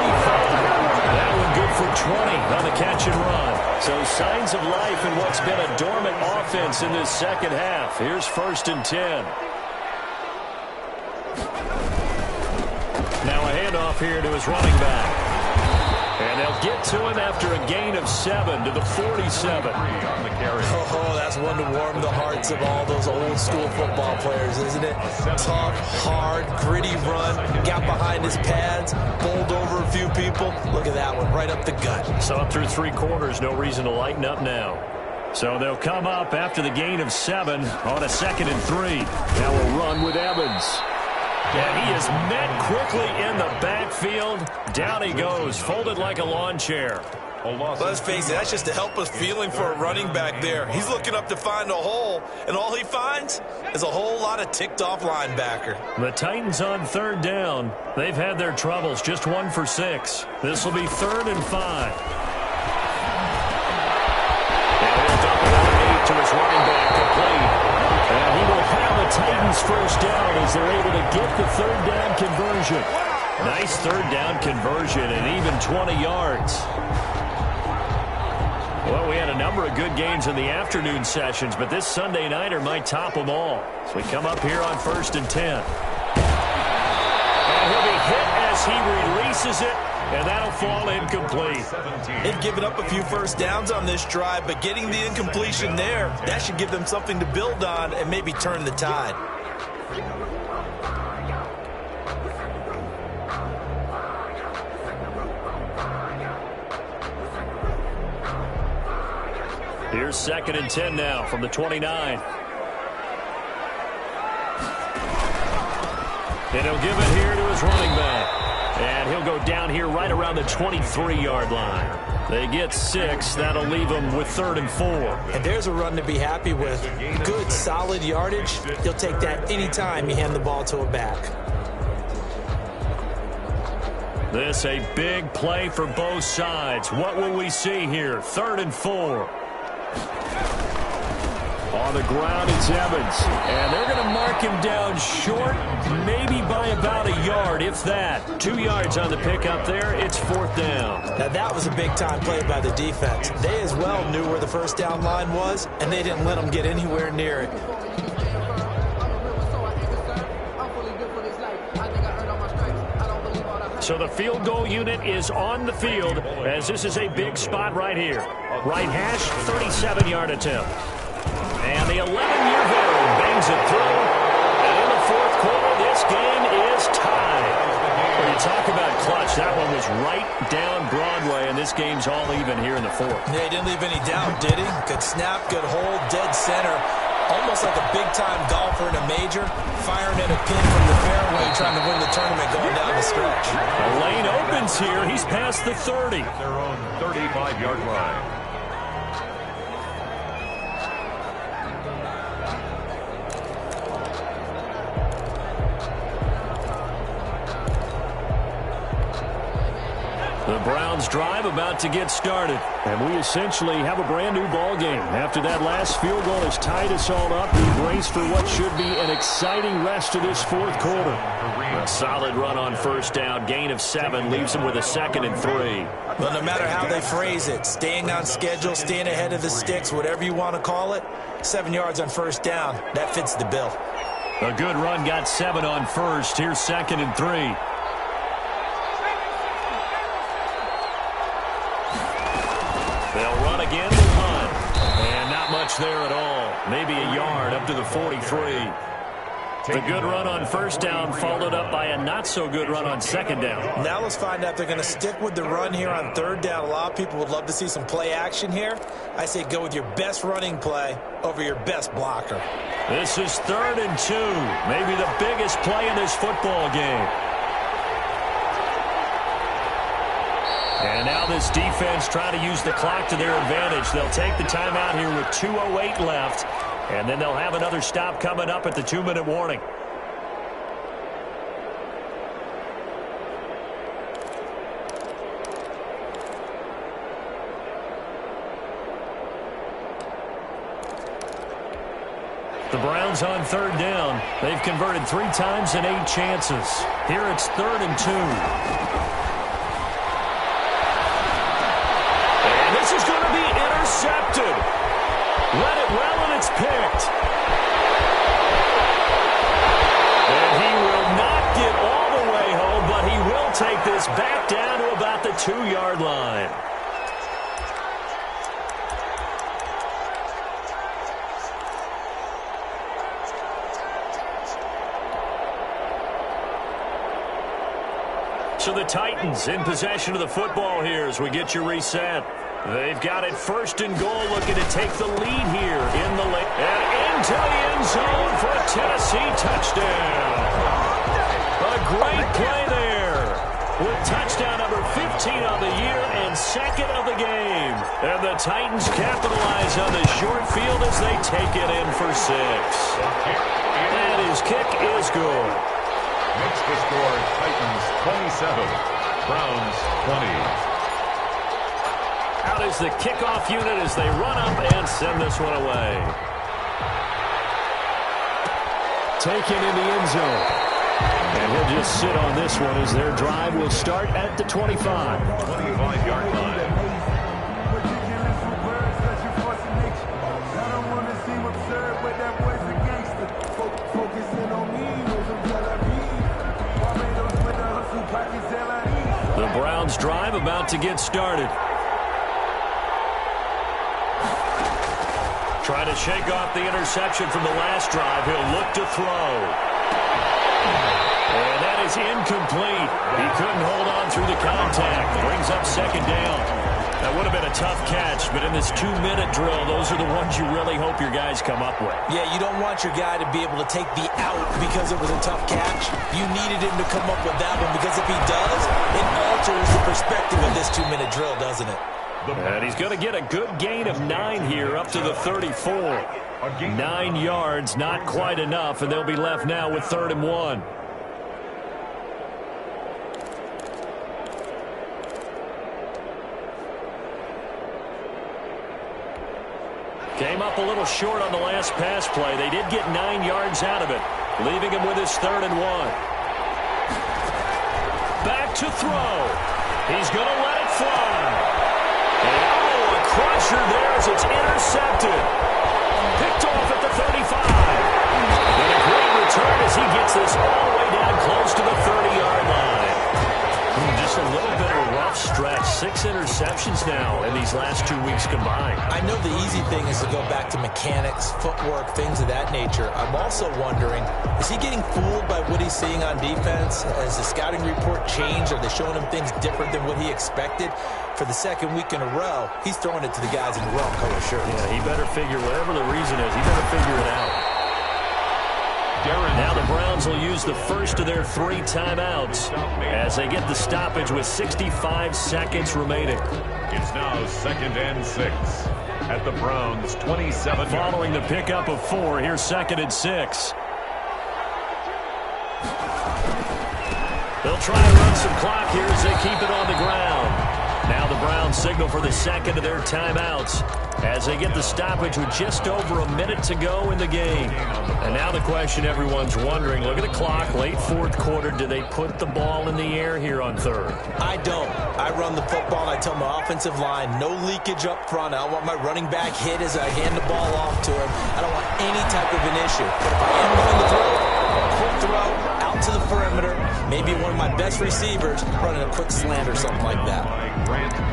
That one good for 20 on the catch and run. So signs of life in what's been a dormant offense in this second half. Here's 1st and 10. Now a handoff here to his running back. And they'll get to him after a gain of 7 to the 47.
Oh, that's one to warm the hearts of all those old school football players, isn't it? Tough, hard, gritty run, got behind his pads, bowled over a few people. Look at that one, right up the gut.
So up through 3 quarters, no reason to lighten up now. So they'll come up after the gain of 7 on a 2nd and 3. Now we'll run with Evans. And he is met quickly in the backfield. Down he goes, folded like a lawn chair.
Let's face it, that's just a helpless feeling for a running back there. He's looking up to find a hole, and all he finds is a whole lot of ticked-off linebacker.
The Titans on 3rd down. They've had their troubles, just 1 for 6. This will be 3rd and 5. And he'll dump it out 8 to his running back, complete. And he will have a Titans first down as they're able to get the third down conversion. Nice third down conversion and even 20 yards. Well, we had a number of good games in the afternoon sessions, but this Sunday nighter might top them all. So we come up here on 1st and 10. And he'll be hit as he releases it, and that'll fall incomplete.
They've given up a few first downs on this drive, but getting the incompletion there, that should give them something to build on and maybe turn the tide.
Here's 2nd and 10 now from the 29. And he'll give it here to his running back. And he'll go down here right around the 23-yard line. They get 6. That'll leave them with 3rd and 4.
And there's a run to be happy with. Good, solid yardage. He'll take that anytime you hand the ball to a back.
This a big play for both sides. What will we see here? 3rd and 4. On the ground, it's Evans. And they're going to mark him down short, maybe by about a yard, if that. 2 yards on the pickup there. It's 4th down.
Now, that was a big-time play by the defense. They as well knew where the first down line was, and they didn't let them get anywhere near it.
So the field goal unit is on the field, as this is a big spot right here. Right hash, 37-yard attempt. And the 11-year veteran bangs it through. And in the 4th quarter, this game is tied. When you talk about clutch, that one was right down Broadway, and this game's all even here in the 4th.
Yeah, he didn't leave any doubt, did he? Good snap, good hold, dead center. Almost like a big-time golfer in a major, firing at a pin from the fairway, trying to win the tournament going down the stretch.
The lane opens here. He's past the 30.
Their own 35-yard line.
The Browns drive about to get started. And we essentially have a brand new ball game. After that last field goal has tied us all up, we brace for what should be an exciting rest of this 4th quarter. A solid run on first down. Gain of 7 leaves them with a 2nd and 3.
Well, no matter how they phrase it, staying on schedule, staying ahead of the sticks, whatever you want to call it, 7 yards on first down, that fits the bill.
A good run got 7 on first. Here's 2nd and 3. They'll run again with punt. And not much there at all. Maybe a yard up to the 43. The good run on first down followed up by a not-so-good run on 2nd down.
Now let's find out if they're going to stick with the run here on 3rd down. A lot of people would love to see some play action here. I say go with your best running play over your best blocker.
This is 3rd and 2. Maybe the biggest play in this football game. And now this defense trying to use the clock to their advantage. They'll take the timeout here with 2:08 left. And then they'll have another stop coming up at the 2-minute warning. The Browns on 3rd down. They've converted 3 times in 8 chances. Here it's 3rd and 2. And this is going to be intercepted. Let it well, and it's picked. And he will not get all the way home, but he will take this back down to about the 2-yard line. So the Titans in possession of the football here as we get you reset. They've got it 1st and goal, looking to take the lead here in the lane. And into the end zone for a Tennessee touchdown. A great play there with touchdown number 15 on the year and 2nd of the game. And the Titans capitalize on the short field as they take it in for 6. And his kick is good.
Makes the score Titans 27, Browns 20.
Out is the kickoff unit as they run up and send this one away. taken in the end zone. And he'll just sit on this one as their drive will start at the 25.
25-yard line.
The Browns drive about to get started. Trying to shake off the interception from the last drive. He'll look to throw. And that is incomplete. He couldn't hold on through the contact. Brings up second down. That would have been a tough catch, but in this 2-minute drill, those are the ones you really hope your guys come up with.
Yeah, you don't want your guy to be able to take the out because it was a tough catch. You needed him to come up with that one because if he does, it alters the perspective of this 2-minute drill, doesn't it?
And he's going to get a good gain of 9 here up to the 34. 9 yards, not quite enough, and they'll be left now with 3rd and 1. Came up a little short on the last pass play. They did get 9 yards out of it, leaving him with his 3rd and 1. Back to throw. He's going to let it fly. And a crusher there as it's intercepted. Picked off at the 35. And a great return as he gets this all the way down close to the 30-yard line. Just a little bit of a rough stretch. 6 interceptions now in these last 2 weeks combined.
I know the easy thing is to go back to mechanics, footwork, things of that nature. I'm also wondering, is he getting fooled by what he's seeing on defense? Has the scouting report changed? Are they showing him things different than what he expected? For the 2nd week in a row, he's throwing it to the guys in the wrong color shirts.
Yeah, he better figure, whatever the reason is, he better figure it out. Now the Browns will use the first of their 3 timeouts as they get the stoppage with 65 seconds remaining.
It's now 2nd and 6 at the Browns' 27.
Following the pickup of 4, here's 2nd and 6. They'll try to run some clock here as they keep it on the ground. Now the Browns signal for the 2nd of their timeouts as they get the stoppage with just over a minute to go in the game. And now the question everyone's wondering, look at the clock, late 4th quarter, do they put the ball in the air here on 3rd?
I don't. I run the football and I tell my offensive line, no leakage up front. I don't want my running back hit as I hand the ball off to him. I don't want any type of an issue. But if I am going to throw, a quick throw, out to the perimeter, maybe one of my best receivers running a quick slant or something like that.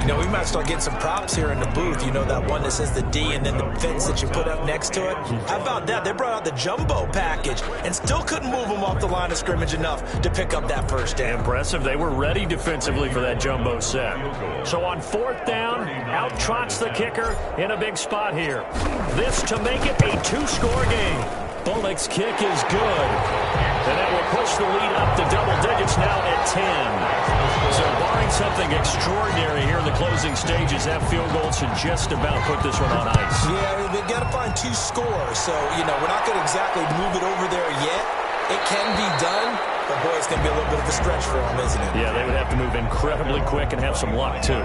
You know, we might start getting some props here in the booth. You know, that one that says the D and then the fence that you put up next to it. How about that? They brought out the jumbo package and still couldn't move them off the line of scrimmage enough to pick up that first down.
Impressive. They were ready defensively for that jumbo set. So on 4th down, out trots the kicker in a big spot here. This to make it a 2-score game. Bullock's kick is good. And that will push the lead up to double digits now at 10. So barring something extraordinary here in the closing stages, that field goal should just about put this one on ice.
Yeah, they've got to find 2 scores. So, you know, we're not going to exactly move it over there yet. It can be done, but boy, it's going to be a little bit of a stretch for them, isn't it?
Yeah, they would have to move incredibly quick and have some luck, too.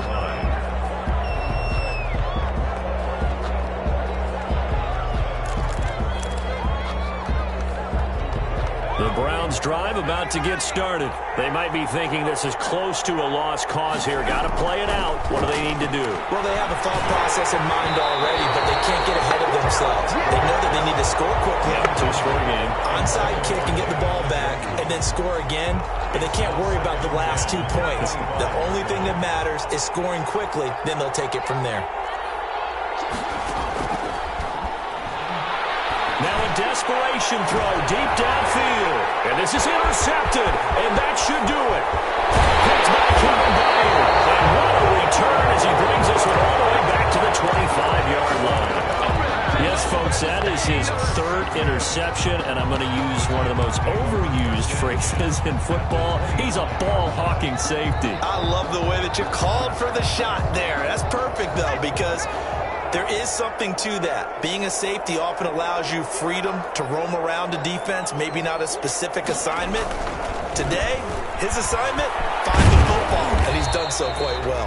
The Browns drive about to get started. They might be thinking this is close to a lost cause here. Got to play it out. What do they need to do?
Well, they have a thought process in mind already, but they can't get ahead of themselves. They know that they need to score quickly.
Yeah, 2-score game.
Onside kick and get the ball back and then score again, but they can't worry about the last 2 points. The only thing that matters is scoring quickly, then they'll take it from there.
Now a desperation throw deep downfield. And this is intercepted. And that should do it. Picked by Kevin Byard. And what a return as he brings this one all the way back to the 25-yard line. Yes, folks, that is his 3rd interception. And I'm going to use one of the most overused phrases in football. He's a ball-hawking safety.
I love the way that you called for the shot there. That's perfect, though, because there is something to that. Being a safety often allows you freedom to roam around a defense, maybe not a specific assignment. Today, his assignment, find the football, and he's done so quite well.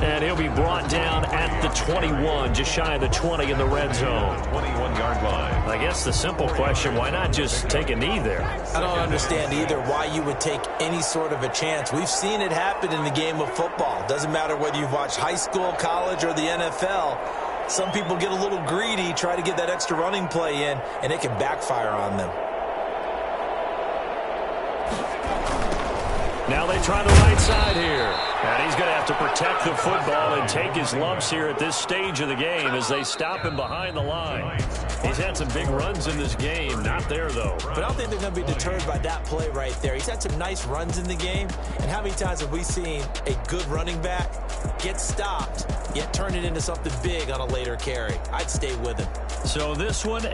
And he'll be brought down at the 21, just shy of the 20 in the red zone.
21-yard line.
I guess the simple question, why not just take a knee there?
I don't understand either why you would take any sort of a chance. We've seen it happen in the game of football. Doesn't matter whether you've watched high school, college, or the NFL. Some people get a little greedy, try to get that extra running play in, and it can backfire on them.
Now they try the right side here. And he's going to have to protect the football and take his lumps here at this stage of the game as they stop him behind the line. He's had some big runs in this game. Not there, though.
But I don't think they're going to be deterred by that play right there. He's had some nice runs in the game. And how many times have we seen a good running back get stopped, yet turn it into something big on a later carry? I'd stay with him.
So this one,